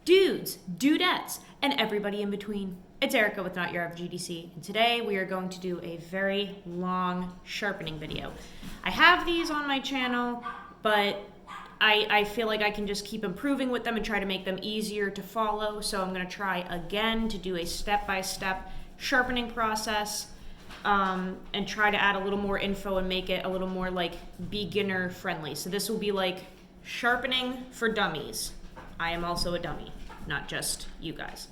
dudes, dudettes, and everybody in between. It's Erica with Not Your Average GDC, and today we are going to do a very long sharpening video. I have these on my channel, but I feel like I can just keep improving with them and try to make them easier to follow, so I'm going to try again to do a step-by-step sharpening process and try to add a little more info and make it a little more like beginner friendly. So this will be like sharpening for dummies. I am also a dummy, not just you guys.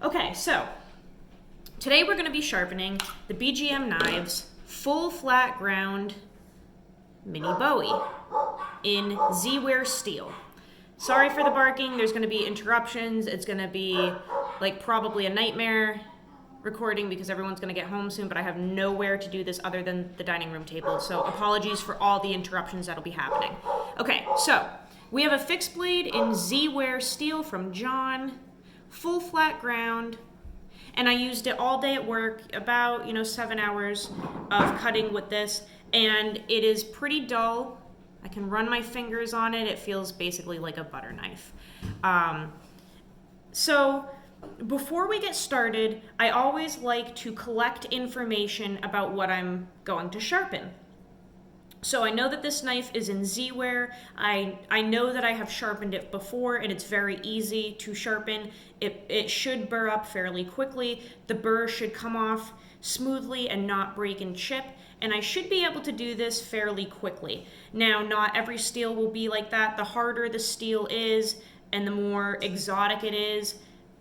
Okay, so today we're going to be sharpening the BGM knives full flat ground mini Bowie in Z-Wear steel. Sorry for the barking, there's going to be interruptions. It's going to be like probably a nightmare recording because everyone's going to get home soon, but I have nowhere to do this other than the dining room table, so apologies for all the interruptions that'll be happening. Okay, so we have a fixed blade in Z-Wear steel from John, full flat ground, and I used it all day at work, about 7 hours of cutting with this, and it is pretty dull. I can run my fingers on it. It feels basically like a butter knife. So before we get started, I always like to collect information about what I'm going to sharpen. So I know that this knife is in Z-Wear. I know that I have sharpened it before and it's very easy to sharpen. It should burr up fairly quickly. The burr should come off smoothly and not break and chip, and I should be able to do this fairly quickly. Now, not every steel will be like that. The harder the steel is and the more exotic it is,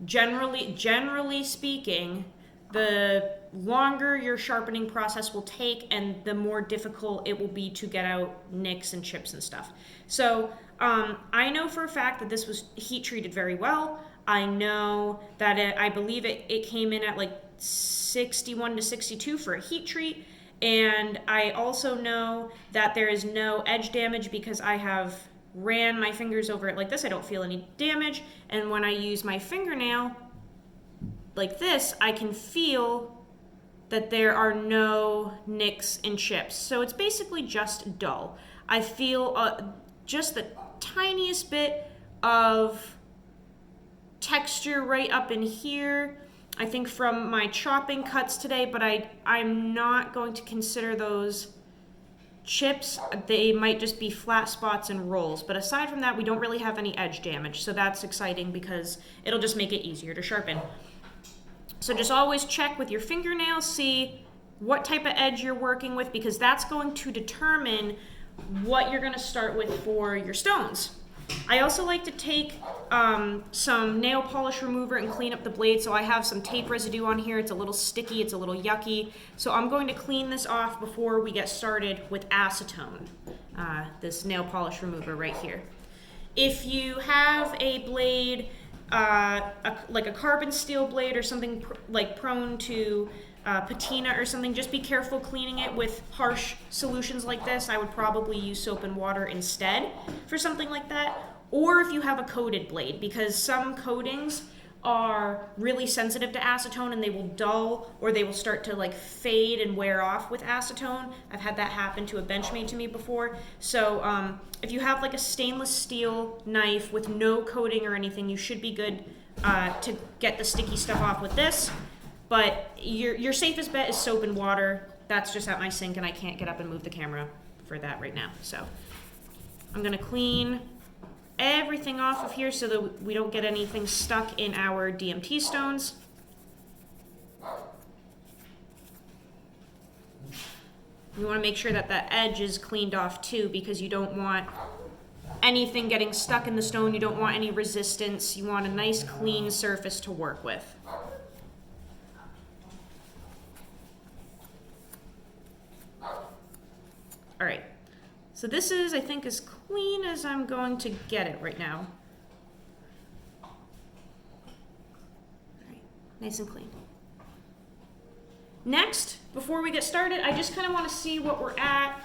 generally speaking, the longer your sharpening process will take and the more difficult it will be to get out nicks and chips and stuff. So I know for a fact that this was heat treated very well. I know that I believe it came in at like 61 to 62 for a heat treat. And I also know that there is no edge damage because I have ran my fingers over it like this. I don't feel any damage. And when I use my fingernail like this, I can feel that there are no nicks and chips. So it's basically just dull. I feel just the tiniest bit of texture right up in here, I think from my chopping cuts today, but I'm not going to consider those chips. They might just be flat spots and rolls. But aside from that, we don't really have any edge damage. So that's exciting because it'll just make it easier to sharpen. So just always check with your fingernails, see what type of edge you're working with, because that's going to determine what you're going to start with for your stones. I also like to take some nail polish remover and clean up the blade. So I have some tape residue on here. It's a little sticky, it's a little yucky. So I'm going to clean this off before we get started with acetone, this nail polish remover right here. If you have a blade, like a carbon steel blade or something like prone to patina or something, just be careful cleaning it with harsh solutions like this. I would probably use soap and water instead for something like that. Or if you have a coated blade, because some coatings are really sensitive to acetone and they will dull or they will start to like fade and wear off with acetone. I've had that happen to a benchmade to me before. So if you have like a stainless steel knife with no coating or anything, you should be good to get the sticky stuff off with this. But your safest bet is soap and water. That's just at my sink and I can't get up and move the camera for that right now. So I'm gonna clean everything off of here so that we don't get anything stuck in our DMT stones. You want to make sure that that edge is cleaned off too, because you don't want anything getting stuck in the stone. You don't want any resistance. You want a nice clean surface to work with. All right. So this is, I think, as clean as I'm going to get it right now. All right, nice and clean. Next, before we get started, I just kind of want to see what we're at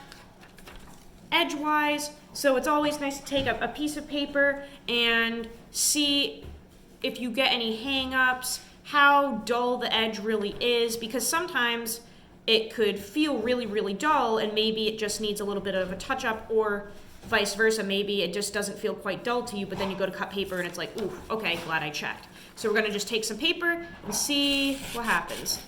edgewise. So it's always nice to take a piece of paper and see if you get any hang-ups, how dull the edge really is, because sometimes it could feel really, really dull and maybe it just needs a little bit of a touch-up, or vice versa. Maybe it just doesn't feel quite dull to you, but then you go to cut paper and it's like, ooh, okay, glad I checked. So we're gonna just take some paper and see what happens.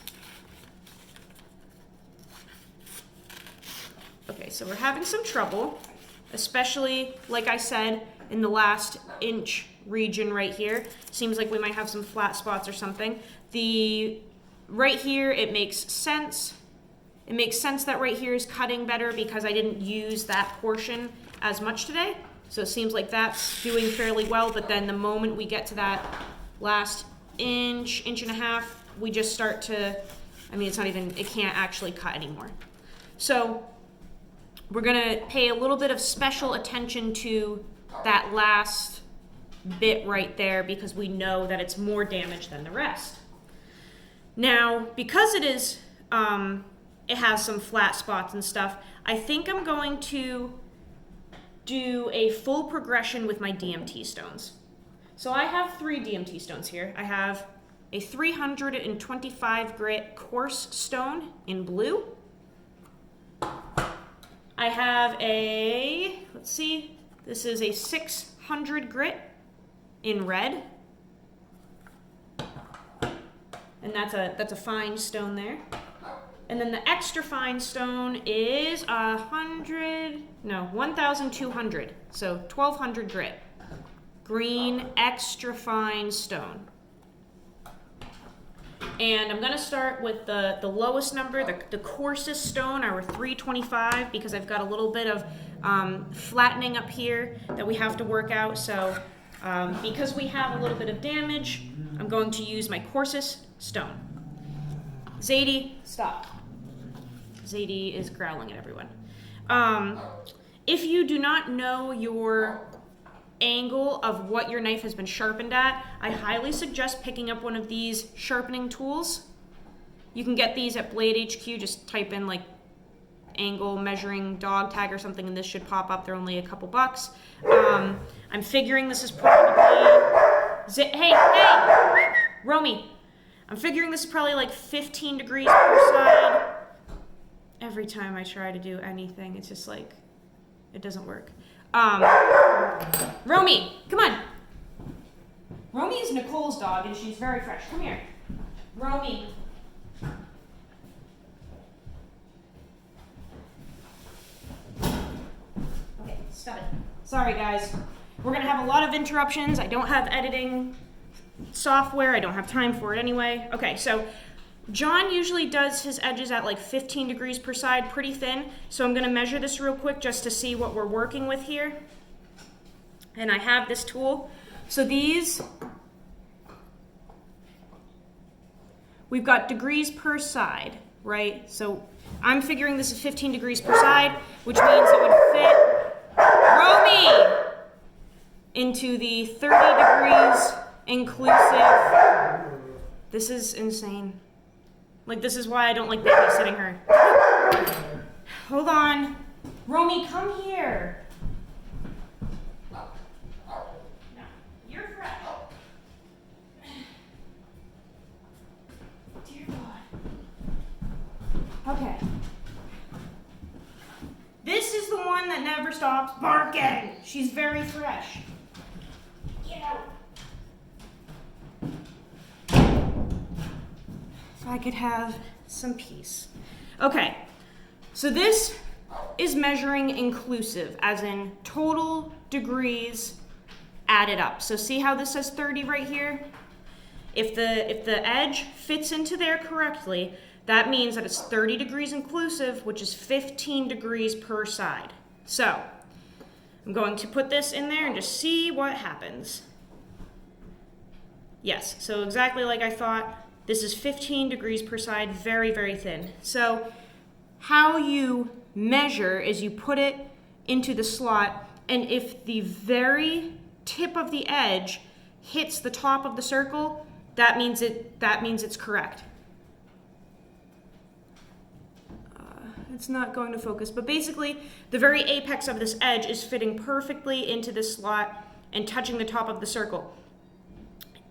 Okay, so we're having some trouble, especially, like I said, in the last inch region right here. Seems like we might have some flat spots or something. Right here, it makes sense. It makes sense that right here is cutting better because I didn't use that portion as much today. So it seems like that's doing fairly well, but then the moment we get to that last inch, inch and a half, we just start to, I mean, it can't actually cut anymore. So we're gonna pay a little bit of special attention to that last bit right there because we know that it's more damage than the rest. Now, because it has some flat spots and stuff, I think I'm going to do a full progression with my DMT stones. So I have 3 DMT stones here. I have a 325 grit coarse stone in blue. I have this is a 600 grit in red. And that's a fine stone there. And then the extra fine stone is 1,200. So 1,200 grit. Green extra fine stone. And I'm gonna start with the lowest number, the coarsest stone, our 325, because I've got a little bit of flattening up here that we have to work out. So because we have a little bit of damage, I'm going to use my coarsest stone. Zadie, stop. Zadie is growling at everyone. If you do not know your angle of what your knife has been sharpened at, I highly suggest picking up one of these sharpening tools. You can get these at Blade HQ. Just type in like angle measuring dog tag or something and this should pop up. They're only a couple bucks. I'm figuring this is probably hey Romy, I'm figuring this is probably like 15 degrees per side. Every time I try to do anything, it's just like it doesn't work. Romy, come on. Romy is Nicole's dog, and she's very fresh. Come here. Romy. Okay, stop it. Sorry, guys. We're going to have a lot of interruptions. I don't have editing software. I don't have time for it anyway. Okay, so John usually does his edges at like 15 degrees per side, pretty thin. So I'm going to measure this real quick just to see what we're working with here. And I have this tool. So we've got degrees per side, right? So I'm figuring this is 15 degrees per side, which means it would fit Romy into the 30 degrees inclusive. This is insane. Like, this is why I don't like babysitting her. Hold on. Romy, come here. No, you're fresh. Dear God. Okay. This is the one that never stops barking. She's very fresh. Get out. If I could have some peace. Okay, so this is measuring inclusive, as in total degrees added up. So see how this says 30 right here? If the edge fits into there correctly, that means that it's 30 degrees inclusive, which is 15 degrees per side. So I'm going to put this in there and just see what happens. Yes, so exactly like I thought. This is 15 degrees per side, very, very thin. So how you measure is you put it into the slot, and if the very tip of the edge hits the top of the circle, that means it's correct. It's not going to focus, but basically the very apex of this edge is fitting perfectly into this slot and touching the top of the circle.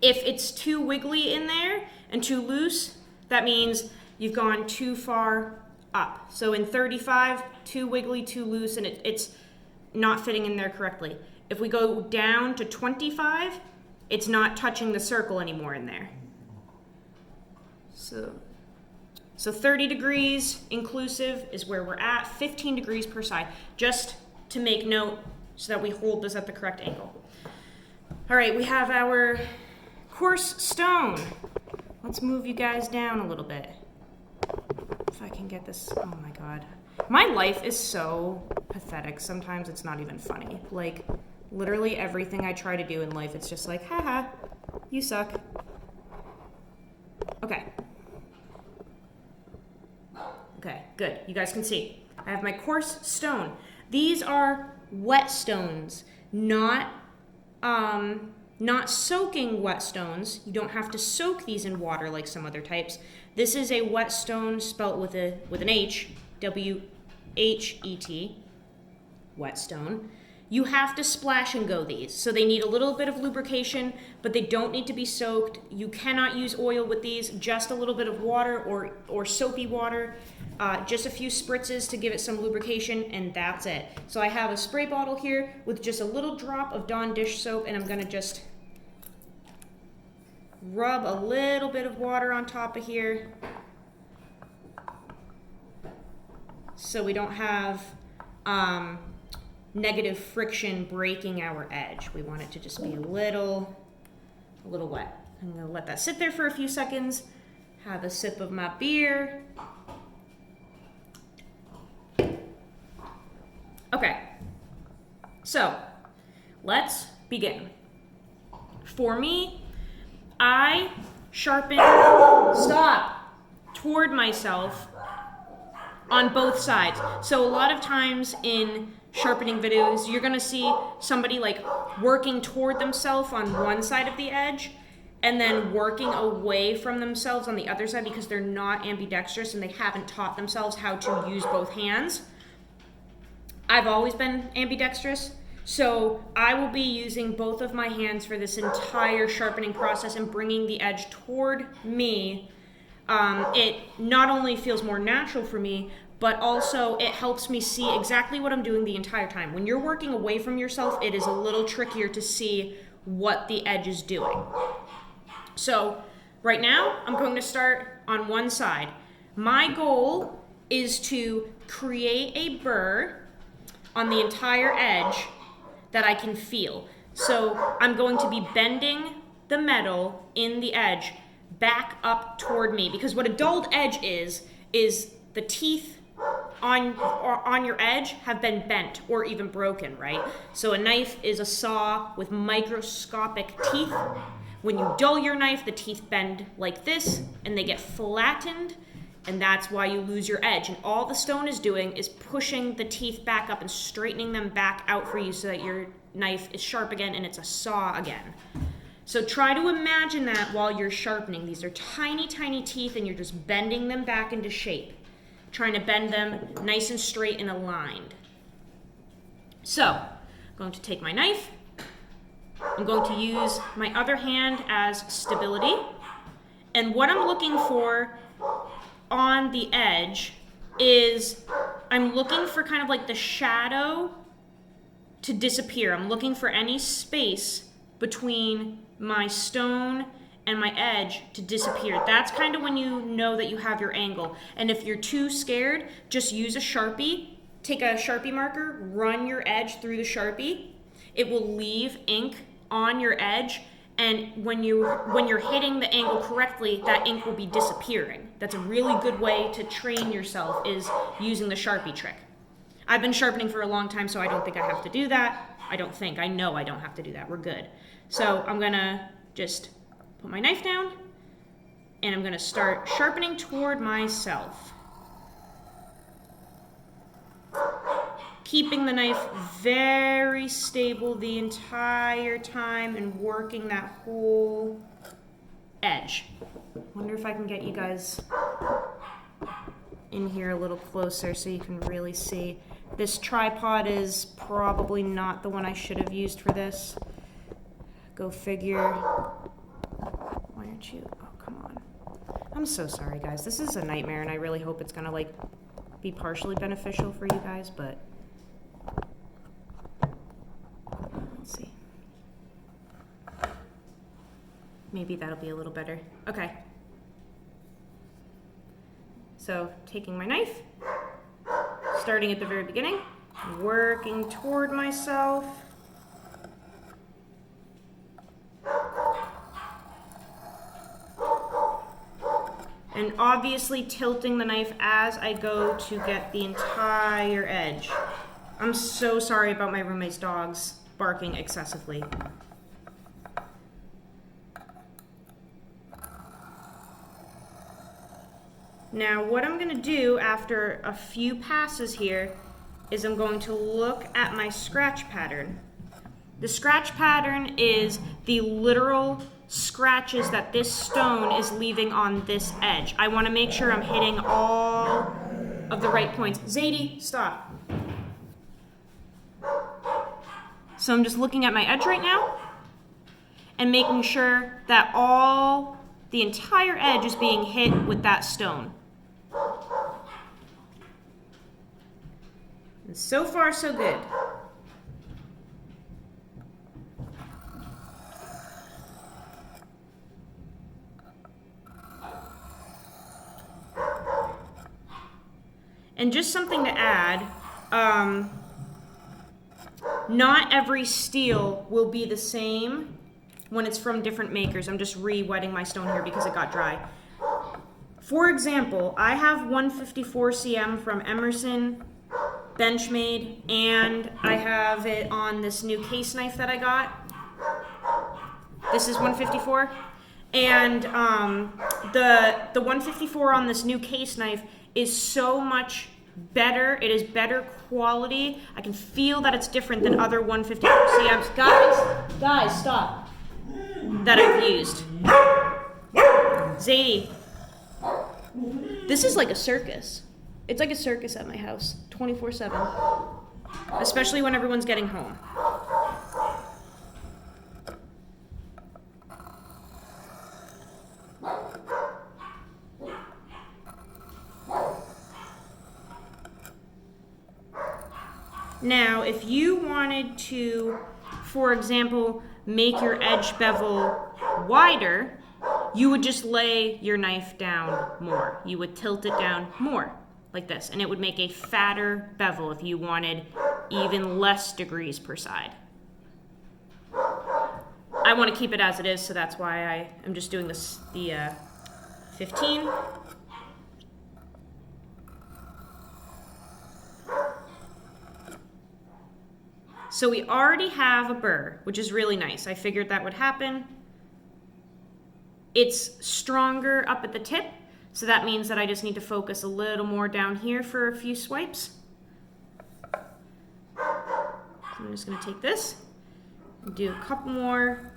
If it's too wiggly in there and too loose, that means you've gone too far up. So in 35, too wiggly, too loose, and it's not fitting in there correctly. If we go down to 25, it's not touching the circle anymore in there. So 30 degrees inclusive is where we're at, 15 degrees per side, just to make note so that we hold this at the correct angle. All right, we have our coarse stone. Let's move you guys down a little bit. If I can get this, oh my God. My life is so pathetic. Sometimes it's not even funny. Like, literally everything I try to do in life, it's just like, haha, you suck. Okay. Okay, good. You guys can see. I have my coarse stone. These are wet stones, not soaking wet stones. You don't have to soak these in water like some other types. This is a wet stone spelt with an H, W-H-E-T, wet stone. You have to splash and go these. So they need a little bit of lubrication, but they don't need to be soaked. You cannot use oil with these, just a little bit of water or soapy water, just a few spritzes to give it some lubrication, and that's it. So I have a spray bottle here with just a little drop of Dawn dish soap, and I'm gonna just rub a little bit of water on top of here so we don't have negative friction breaking our edge. We want it to just be a little wet. I'm gonna let that sit there for a few seconds, have a sip of my beer. Okay, so let's begin. For me, I sharpen, toward myself on both sides. So a lot of times in sharpening videos, you're gonna see somebody like working toward themselves on one side of the edge and then working away from themselves on the other side because they're not ambidextrous and they haven't taught themselves how to use both hands. I've always been ambidextrous, so I will be using both of my hands for this entire sharpening process and bringing the edge toward me. It not only feels more natural for me, but also it helps me see exactly what I'm doing the entire time. When you're working away from yourself, it is a little trickier to see what the edge is doing. So right now, I'm going to start on one side. My goal is to create a burr on the entire edge that I can feel. So I'm going to be bending the metal in the edge back up toward me, because what a dulled edge is the teeth on your edge have been bent or even broken, right? So a knife is a saw with microscopic teeth. When you dull your knife, the teeth bend like this and they get flattened, and that's why you lose your edge. And all the stone is doing is pushing the teeth back up and straightening them back out for you so that your knife is sharp again and it's a saw again. So try to imagine that while you're sharpening. These are tiny, tiny teeth and you're just bending them back into shape, trying to bend them nice and straight and aligned. So I'm going to take my knife. I'm going to use my other hand as stability. And what I'm looking for on the edge is I'm looking for kind of like the shadow to disappear. I'm looking for any space between my stone and my edge to disappear. That's kind of when you know that you have your angle. And if you're too scared, just use a Sharpie. Take a Sharpie marker, run your edge through the Sharpie. It will leave ink on your edge, and when you're hitting the angle correctly, that ink will be disappearing. That's a really good way to train yourself, is using the Sharpie trick. I've been sharpening for a long time, so I don't think I have to do that. I know I don't have to do that. We're good. So I'm gonna just put my knife down, and I'm gonna start sharpening toward myself. Keeping the knife very stable the entire time and working that whole edge. Wonder if I can get you guys in here a little closer so you can really see. This tripod is probably not the one I should have used for this. Go figure. Why aren't you? Oh, come on. I'm so sorry, guys. This is a nightmare, and I really hope it's gonna be partially beneficial for you guys, but Maybe that'll be a little better. Okay. So taking my knife, starting at the very beginning, working toward myself. And obviously tilting the knife as I go to get the entire edge. I'm so sorry about my roommate's dogs barking excessively. Now what I'm going to do after a few passes here is I'm going to look at my scratch pattern. The scratch pattern is the literal scratches that this stone is leaving on this edge. I want to make sure I'm hitting all of the right points. Zadie, stop. So I'm just looking at my edge right now and making sure that the entire edge is being hit with that stone. And so far, so good. And just something to add, not every steel will be the same when it's from different makers. I'm just re-wetting my stone here because it got dry. For example, I have 154 cm from Emerson, Benchmade, and I have it on this new case knife that I got. This is 154. And the 154 on this new case knife is so much better. It is better quality. I can feel that it's different than other 154 CMs. Guys, stop. That I've used. Zadie, this is like a circus. It's like a circus at my house, 24/7. Especially when everyone's getting home. Now, if you wanted to, for example, make your edge bevel wider, you would just lay your knife down more. You would tilt it down more, like this, and it would make a fatter bevel if you wanted even less degrees per side. I want to keep it as it is, so that's why I am just doing this, the 15. So we already have a burr, which is really nice. I figured that would happen. It's stronger up at the tip, so that means that I just need to focus a little more down here for a few swipes. So I'm just going to take this and do a couple more,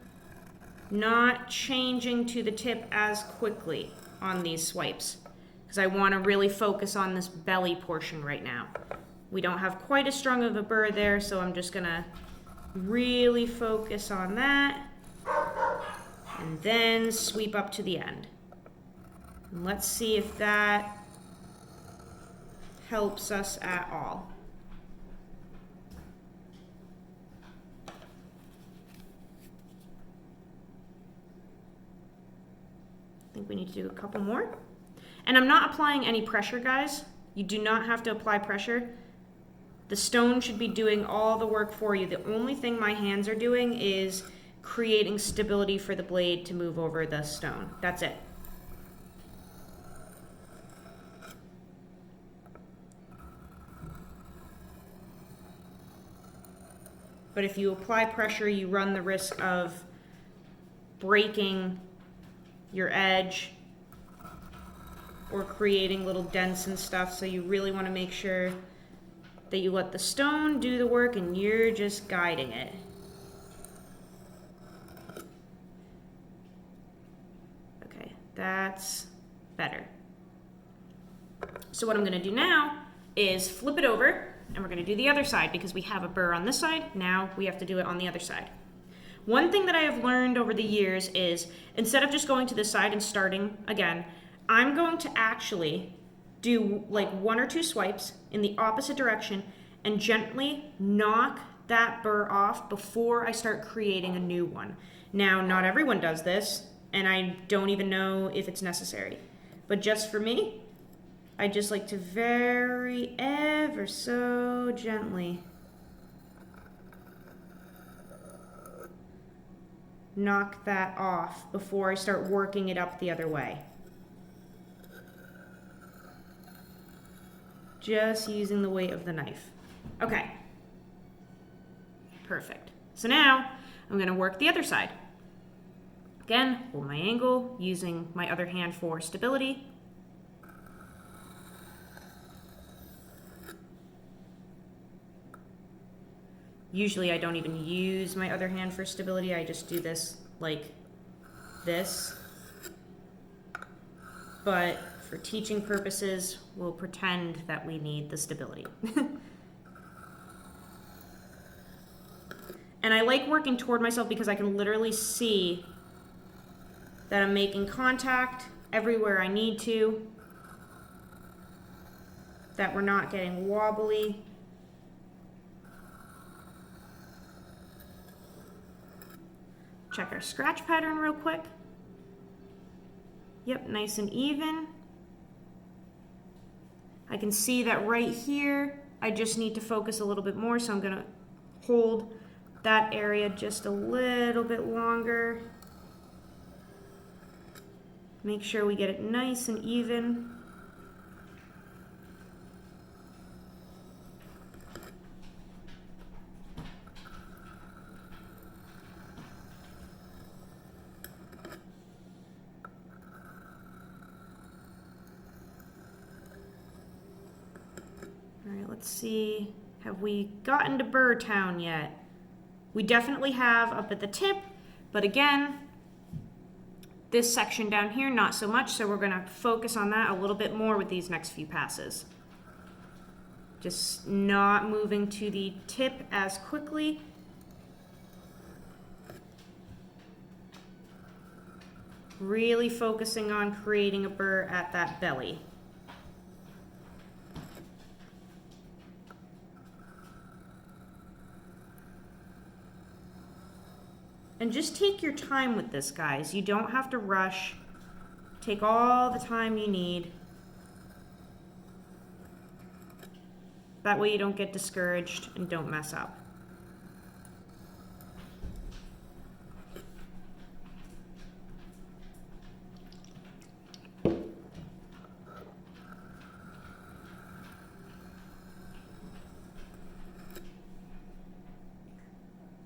not changing to the tip as quickly on these swipes, because I want to really focus on this belly portion right now. We don't have quite as strong of a burr there, so I'm just gonna really focus on that and then sweep up to the end. And let's see if that helps us at all. I think we need to do a couple more. And I'm not applying any pressure, guys. You do not have to apply pressure. The stone should be doing all the work for you. The only thing my hands are doing is creating stability for the blade to move over the stone. That's it. But if you apply pressure, you run the risk of breaking your edge or creating little dents and stuff, so you really want to make sure that you let the stone do the work and you're just guiding it. Okay, that's better. So what I'm going to do now is flip it over, and we're going to do the other side because we have a burr on this side. Now we have to do it on the other side. One thing that I have learned over the years is instead of just going to this side and starting again, I'm going to actually do like 1 or 2 swipes in the opposite direction and gently knock that burr off before I start creating a new one. Now, not everyone does this. and I don't even know if it's necessary. But just for me, I just like to very ever so gently knock that off before I start working it up the other way. Just using the weight of the knife. Okay. Perfect. So now I'm going to work the other side. Again, hold my angle, using my other hand for stability. Usually I don't even use my other hand for stability. I just do this like this. But for teaching purposes, we'll pretend that we need the stability. And I like working toward myself because I can literally see that I'm making contact everywhere I need to, that we're not getting wobbly. Check our scratch pattern real quick. Yep, nice and even. I can see that right here, I just need to focus a little bit more, so I'm gonna hold that area just a little bit longer. Make sure we get it nice and even. All right, let's see. Have we gotten to Burr Town yet? We definitely have up at the tip, but again, this section down here, not so much, so we're gonna focus on that a little bit more with these next few passes. Just not moving to the tip as quickly. Really focusing on creating a burr at that belly. And just take your time with this, guys. You don't have to rush. Take all the time you need. That way you don't get discouraged and don't mess up.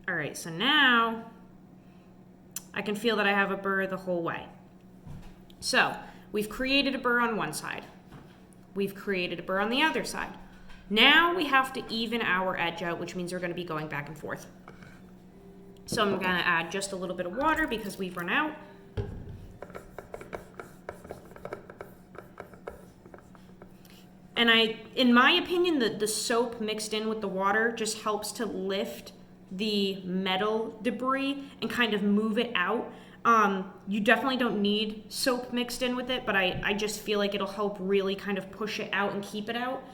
All right, so now I can feel that I have a burr the whole way. So we've created a burr on one side. We've created a burr on the other side. Now we have to even our edge out, which means we're going to be going back and forth. So I'm going to add just a little bit of water because we've run out. And in my opinion, the soap mixed in with the water just helps to lift the metal debris and kind of move it out. You definitely don't need soap mixed in with it, but I just feel like it'll help really kind of push it out and keep it out.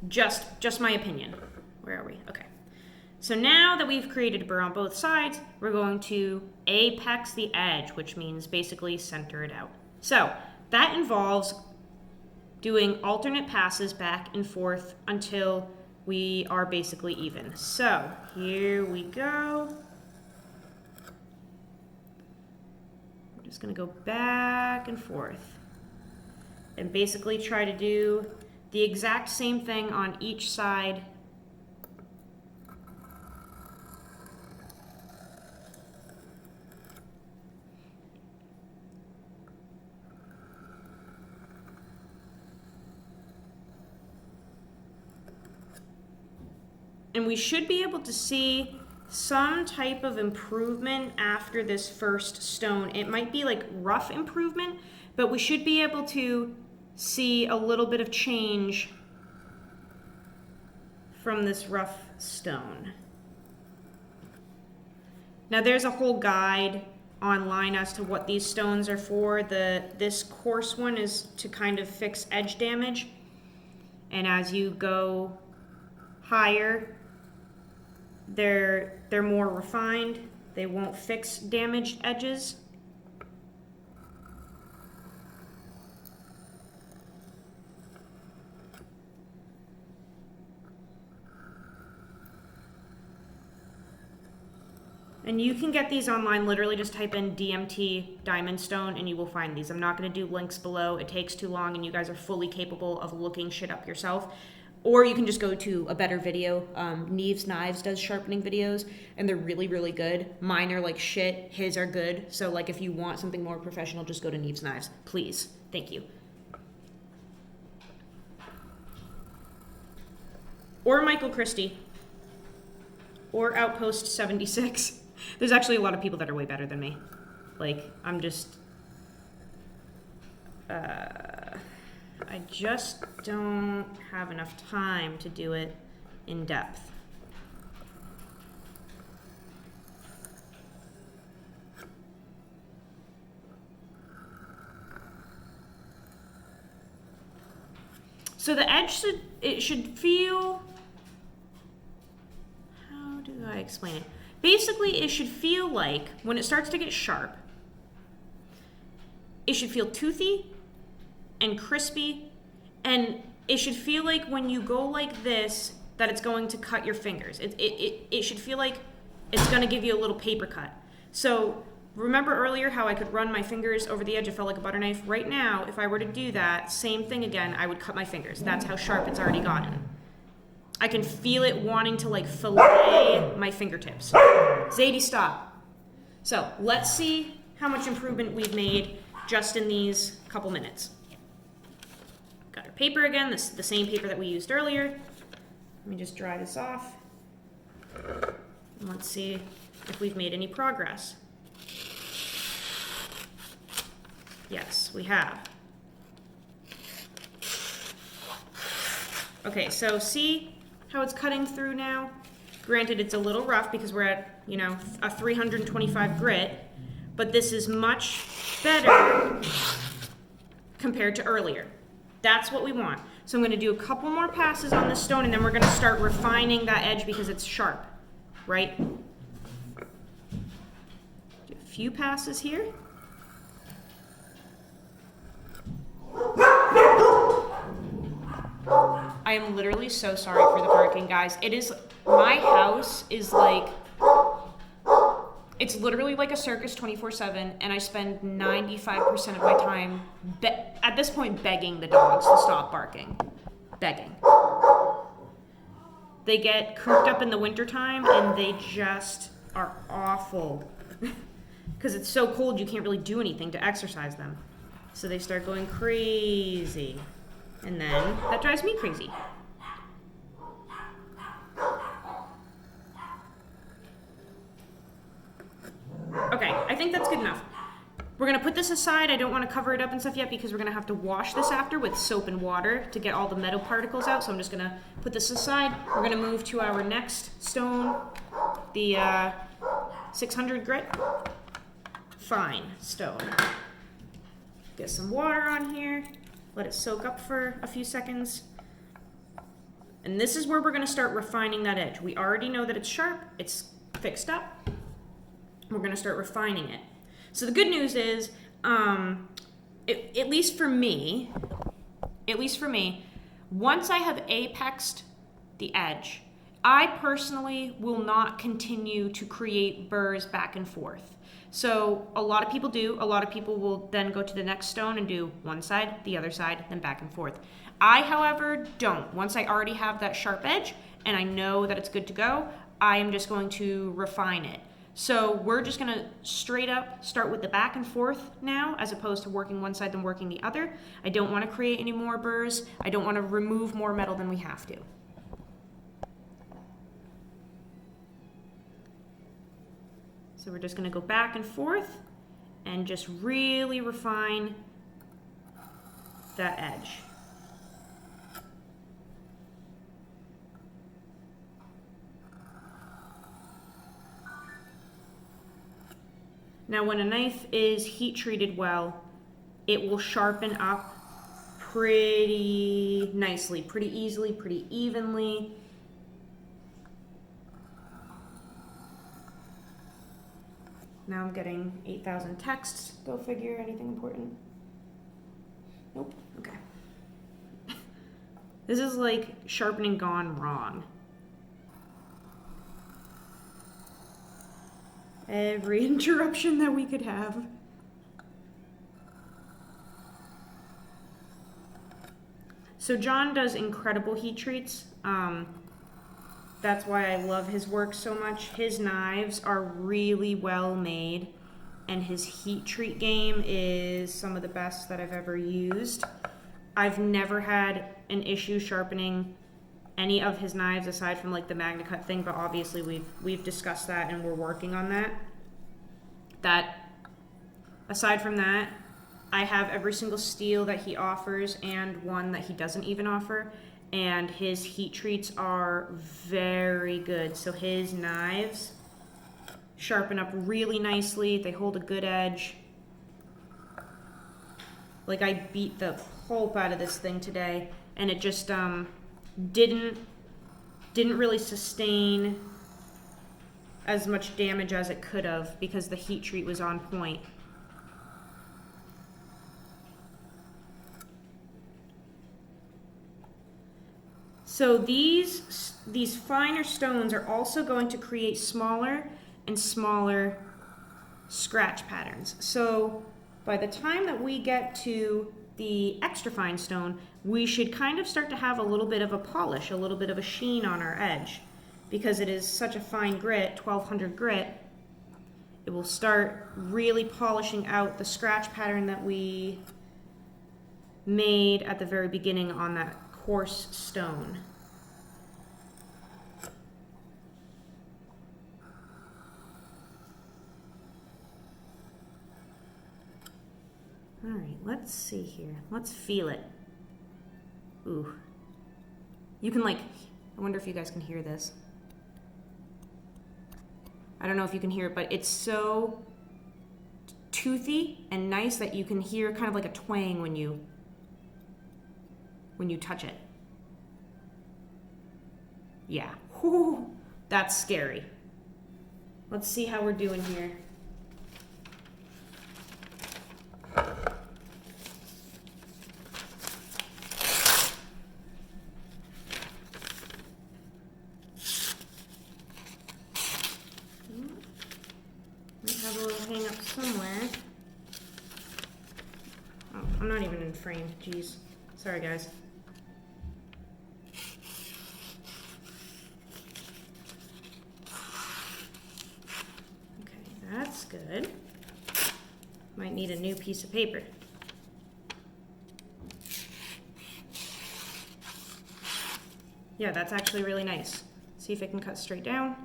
Just my opinion. Where are we? Okay. So now that we've created a burr on both sides, we're going to apex the edge, which means basically center it out. So that involves doing alternate passes back and forth until we are basically even. So here we go. I'm just going to go back and forth and basically try to do the exact same thing on each side. And we should be able to see some type of improvement after this first stone. It might be like rough improvement, but we should be able to see a little bit of change from this rough stone. Now there's a whole guide online as to what these stones are for. This coarse one is to kind of fix edge damage. And as you go higher, they're more refined. They won't fix damaged edges. And you can get these online, literally just type in DMT diamond stone and you will find these. I'm not gonna do links below, it takes too long and you guys are fully capable of looking shit up yourself. Or you can just go to a better video. Neve's Knives does sharpening videos and they're really, really good. Mine are like shit, his are good. So like if you want something more professional, just go to Neve's Knives, please. Thank you. Or Michael Christie. Or Outpost 76. There's actually a lot of people that are way better than me. Like, I'm just... I just don't have enough time to do it in depth. So the edge should feel... How do I explain it? Basically, it should feel like, when it starts to get sharp, it should feel toothy and crispy, and it should feel like when you go like this, that it's going to cut your fingers. It should feel like it's going to give you a little paper cut. So remember earlier how I could run my fingers over the edge, it felt like a butter knife? Right now, if I were to do that, same thing again, I would cut my fingers. That's how sharp it's already gotten. I can feel it wanting to like fillet my fingertips. Zadie, stop. So let's see how much improvement we've made just in these couple minutes. Got our paper again, this is the same paper that we used earlier. Let me just dry this off. And let's see if we've made any progress. Yes, we have. Okay, so see how it's cutting through now? Granted, it's a little rough because we're at, you know, a 325 grit, but this is much better compared to earlier. That's what we want. So I'm gonna do a couple more passes on this stone and then we're gonna start refining that edge because it's sharp, right? Do a few passes here. I am literally so sorry for the parking, guys. It is, my house is like, it's literally like a circus 24/7, and I spend 95% of my time, at this point, begging the dogs to stop barking. Begging. They get cooped up in the wintertime, and they just are awful. Because it's so cold, you can't really do anything to exercise them. So they start going crazy. And then that drives me crazy. Okay, I think that's good enough. We're gonna put this aside. I don't wanna cover it up and stuff yet because we're gonna have to wash this after with soap and water to get all the metal particles out. So I'm just gonna put this aside. We're gonna move to our next stone, the 600 grit fine stone. Get some water on here. Let it soak up for a few seconds. And this is where we're gonna start refining that edge. We already know that it's sharp, it's fixed up. We're gonna start refining it. So the good news is, at least for me, once I have apexed the edge, I personally will not continue to create burrs back and forth. So a lot of people do. A lot of people will then go to the next stone and do one side, the other side, then back and forth. I, however, don't. Once I already have that sharp edge and I know that it's good to go, I am just going to refine it. So we're just gonna straight up start with the back and forth now, as opposed to working one side then working the other. I don't wanna create any more burrs. I don't wanna remove more metal than we have to. So we're just gonna go back and forth and just really refine that edge. Now when a knife is heat treated well, it will sharpen up pretty nicely, pretty easily, pretty evenly. now I'm getting 8,000 texts. Go figure, anything important? Nope, okay. This is like sharpening gone wrong. Every interruption that we could have. So John does incredible heat treats. That's why I love his work so much. His knives are really well made, and his heat treat game is some of the best that I've ever used. I've never had an issue sharpening any of his knives aside from like the Magna Cut thing, but obviously we've discussed that and we're working on that. Aside from that, I have every single steel that he offers and one that he doesn't even offer, and his heat treats are very good. So his knives sharpen up really nicely. They hold a good edge. Like, I beat the pulp out of this thing today, and it just didn't really sustain as much damage as it could have because the heat treat was on point. So these finer stones are also going to create smaller and smaller scratch patterns. So by the time that we get to the extra fine stone, we should kind of start to have a little bit of a polish, a little bit of a sheen on our edge. Because it is such a fine grit, 1200 grit, it will start really polishing out the scratch pattern that we made at the very beginning on that coarse stone. All right, let's see here. Let's feel it. Ooh. You can, like, I wonder if you guys can hear this. I don't know if you can hear it, but it's so toothy and nice that you can hear kind of like a twang when you touch it. Yeah. Whew, that's scary. Let's see how we're doing here. Frame. Jeez. Sorry, guys. Okay, that's good. Might need a new piece of paper. Yeah, that's actually really nice. See if it can cut straight down.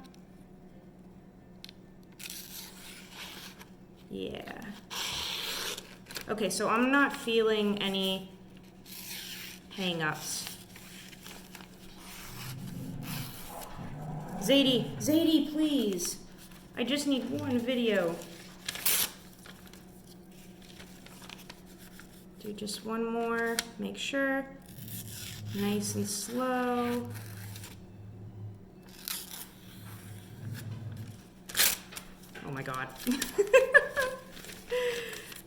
Yeah. Okay, so I'm not feeling any hang-ups. Zadie, please. I just need one video. Do just one more, make sure. Nice and slow. Oh my God.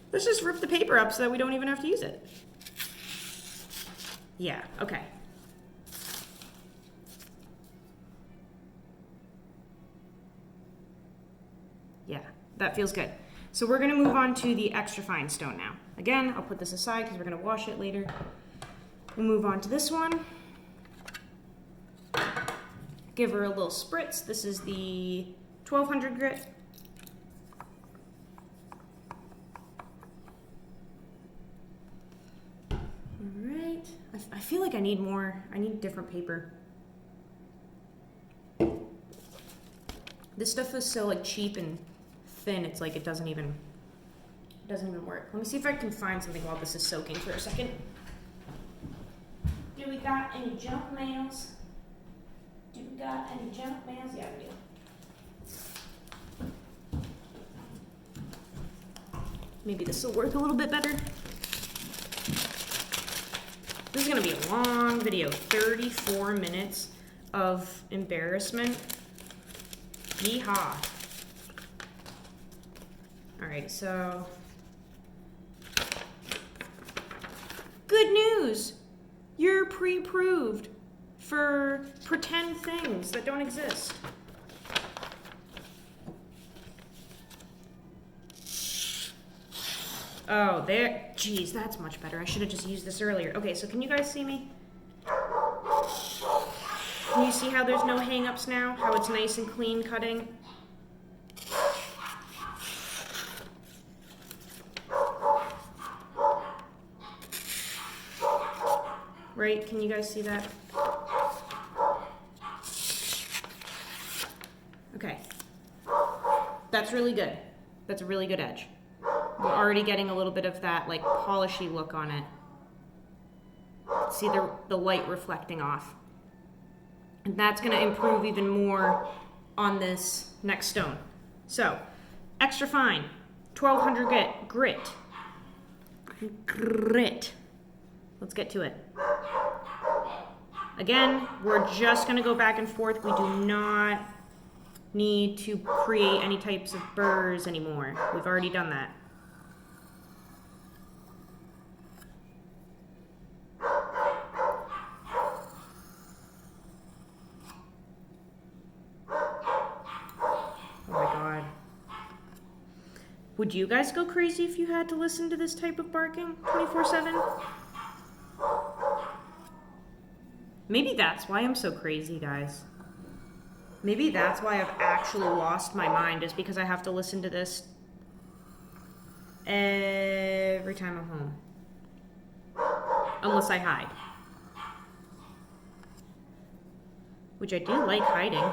Let's just rip the paper up so that we don't even have to use it. Yeah, okay. Yeah, that feels good. So we're gonna move on to the extra fine stone now. Again, I'll put this aside because we're gonna wash it later. We'll move on to this one. Give her a little spritz. This is the 1200 grit. I feel like I need different paper. This stuff is so like cheap and thin, it's like it doesn't even work. Let me see if I can find something while this is soaking for a second. Do we got any junk mails? Yeah, we do. Maybe this will work a little bit better. This is gonna be a long video, 34 minutes of embarrassment. Yeehaw. All right, so good news. You're pre-approved for pretend things that don't exist. Oh, there. Geez, that's much better. I should have just used this earlier. Okay, so can you guys see me? Can you see how there's no hang-ups now? How it's nice and clean cutting? Right? Can you guys see that? Okay. That's really good. That's a really good edge. We're already getting a little bit of that like polishy look on it. See the light reflecting off. And that's going to improve even more on this next stone. So, extra fine, 1200 grit. Grit. Let's get to it. Again, we're just going to go back and forth. We do not need to create any types of burrs anymore. We've already done that. Would you guys go crazy if you had to listen to this type of barking 24/7? Maybe that's why I'm so crazy, guys. Maybe that's why I've actually lost my mind, is because I have to listen to this every time I'm home. Unless I hide. Which I do like hiding.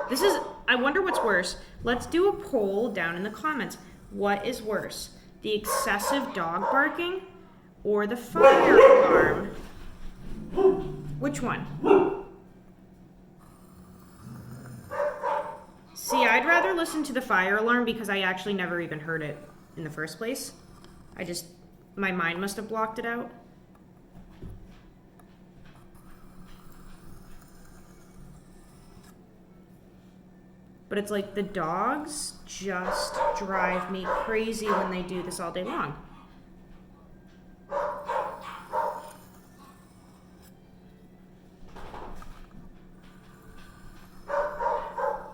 This is, I wonder what's worse. Let's do a poll down in the comments. What is worse? The excessive dog barking or the fire alarm? Which one? See, I'd rather listen to the fire alarm because I actually never even heard it in the first place. My mind must have blocked it out. But it's like the dogs just drive me crazy when they do this all day long.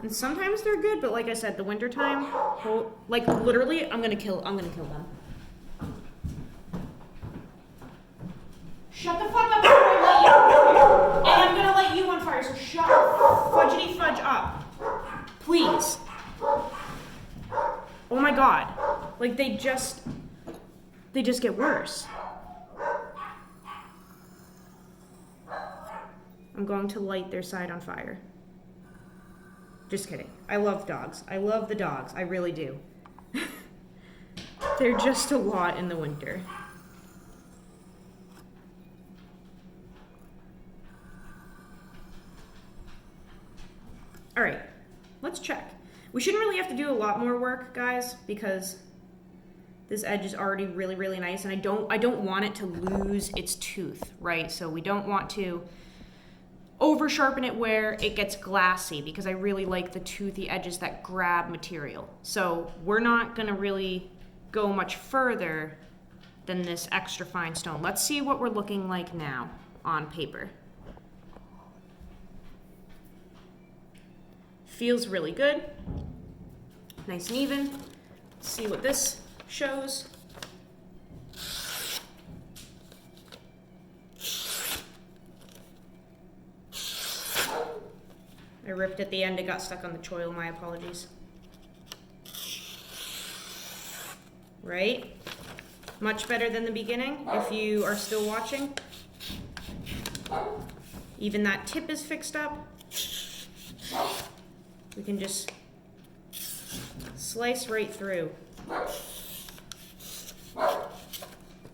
And sometimes they're good, but like I said, the wintertime, like literally, I'm gonna kill them. Shut the fuck up before I let you. And I'm gonna let you on fire, so shut fudgety fudge up. Please. Oh my god. Like they just get worse. I'm going to light their side on fire. Just kidding. I love dogs. I love the dogs. I really do. They're just a lot in the winter. All right. Let's check. We shouldn't really have to do a lot more work, guys, because this edge is already really, really nice, and I don't want it to lose its tooth, right? So we don't want to over sharpen it where it gets glassy, because I really like the toothy edges that grab material. So we're not gonna really go much further than this extra fine stone. Let's see what we're looking like now on paper. Feels really good, nice and even. Let's see what this shows. I ripped at the end, it got stuck on the choil, my apologies. Right? Much better than the beginning, if you are still watching. Even that tip is fixed up. We can just slice right through.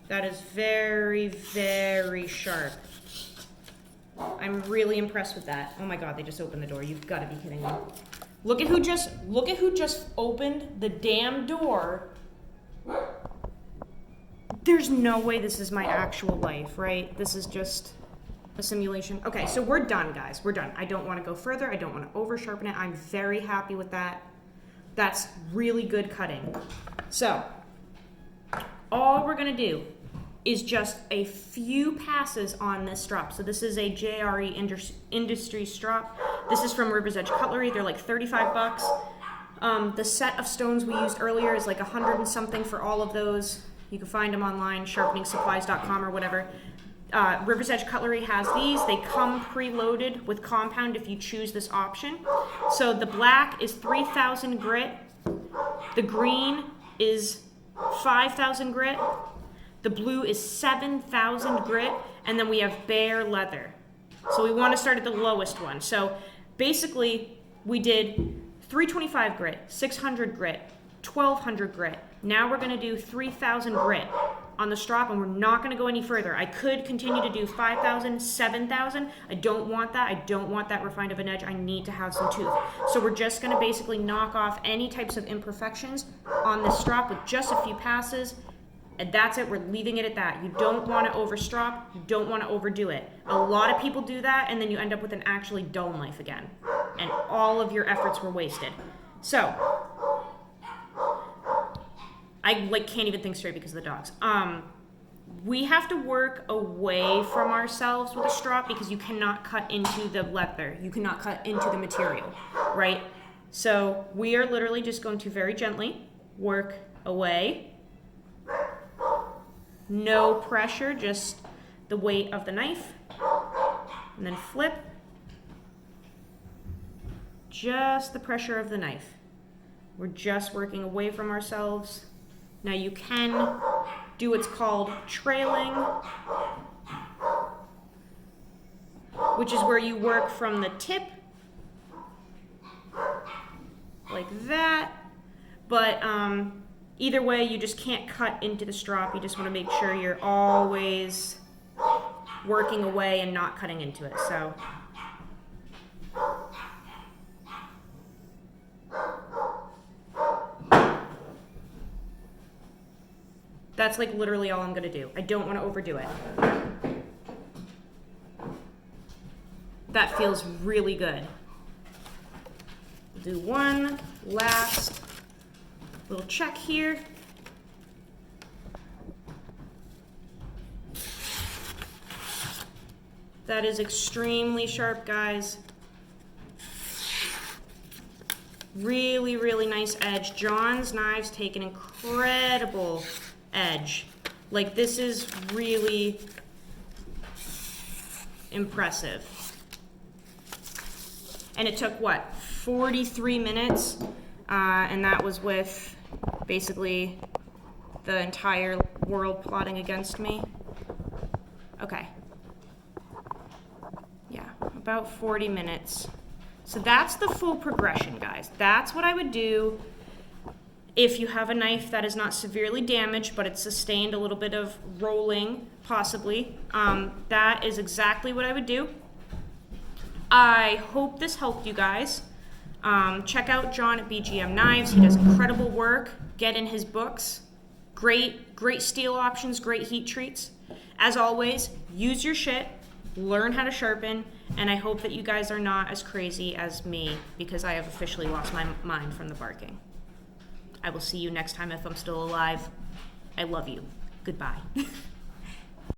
That is very, very sharp. I'm really impressed with that. Oh my god, they just opened the door. You've got to be kidding me. Look at who just opened the damn door. There's no way this is my actual life, right? This is just a simulation. Okay, so we're done, guys. We're done. I don't want to go further. I don't want to over sharpen it. I'm very happy with that. That's really good cutting. So all we're gonna do is just a few passes on this strop. So this is a JRE Industry strop. This is from River's Edge Cutlery. They're like 35 bucks. The set of stones we used earlier is like 100 and something for all of those. You can find them online, sharpeningsupplies.com or whatever. River's Edge Cutlery has these. They come preloaded with compound if you choose this option. So the black is 3,000 grit. The green is 5,000 grit. The blue is 7,000 grit. And then we have bare leather. So we want to start at the lowest one. So basically we did 325 grit, 600 grit, 1,200 grit. Now we're going to do 3,000 grit on the strop, and we're not going to go any further. I could continue to do 5,000, 7,000. I don't want that. I don't want that refined of an edge. I need to have some tooth. So we're just going to basically knock off any types of imperfections on this strop with just a few passes, and that's it. We're leaving it at that. You don't want to overstrop. You don't want to overdo it. A lot of people do that, and then you end up with an actually dull knife again, and all of your efforts were wasted. So I can't even think straight because of the dogs. We have to work away from ourselves with a strop because you cannot cut into the leather. You cannot cut into the material, right? So we are literally just going to very gently work away. No pressure, just the weight of the knife. And then flip. Just the pressure of the knife. We're just working away from ourselves. Now you can do what's called trailing, which is where you work from the tip, like that. But either way, you just can't cut into the strop. You just want to make sure you're always working away and not cutting into it. So that's like literally all I'm gonna do. I don't want to overdo it. That feels really good. We'll do one last little check here. That is extremely sharp, guys. Really, really nice edge. John's knives take an incredible edge. Like, this is really impressive. And it took, what, 43 minutes? And that was with basically the entire world plotting against me. Okay. Yeah, about 40 minutes. So that's the full progression, guys. That's what I would do if you have a knife that is not severely damaged, but it's sustained a little bit of rolling, possibly. That is exactly what I would do. I hope this helped you guys. Check out John at BGM Knives. He does incredible work. Get in his books. Great steel options, great heat treats. As always, use your shit, learn how to sharpen, and I hope that you guys are not as crazy as me because I have officially lost my mind from the barking. I will see you next time if I'm still alive. I love you. Goodbye.